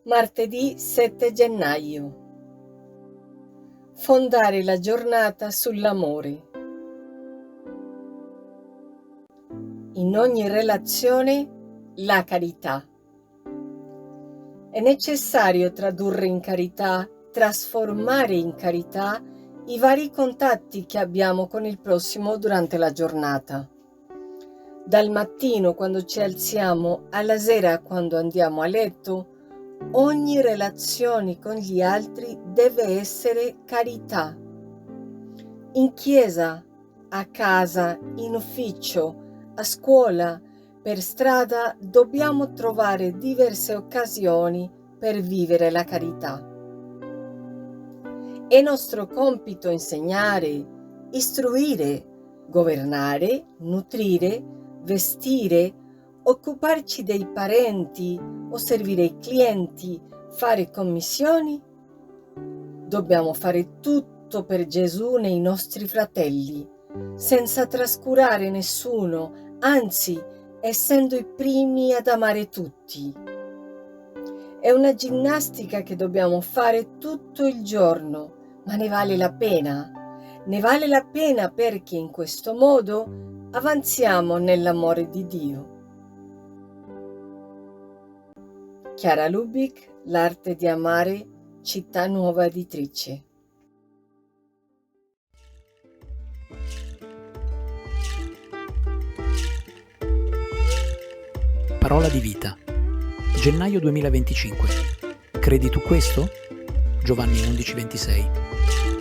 Martedì 7 gennaio. Fondare la giornata sull'amore. In ogni relazione, la carità. È necessario tradurre in carità, trasformare in carità i vari contatti che abbiamo con il prossimo durante la giornata. Dal mattino quando ci alziamo alla sera quando andiamo a letto, ogni relazione con gli altri deve essere carità. In chiesa, a casa, in ufficio, a scuola, per strada dobbiamo trovare diverse occasioni per vivere la carità. È nostro compito insegnare, istruire, governare, nutrire, vestire, occuparci dei parenti o servire i clienti, fare commissioni? Dobbiamo fare tutto per Gesù nei nostri fratelli, senza trascurare nessuno, anzi, essendo i primi ad amare tutti. È una ginnastica che dobbiamo fare tutto il giorno, ma ne vale la pena. Ne vale la pena perché in questo modo avanziamo nell'amore di Dio. Chiara Lubich, L'arte di amare, Città Nuova Editrice. Parola di vita. Gennaio 2025. Credi tu questo? Giovanni 11:26.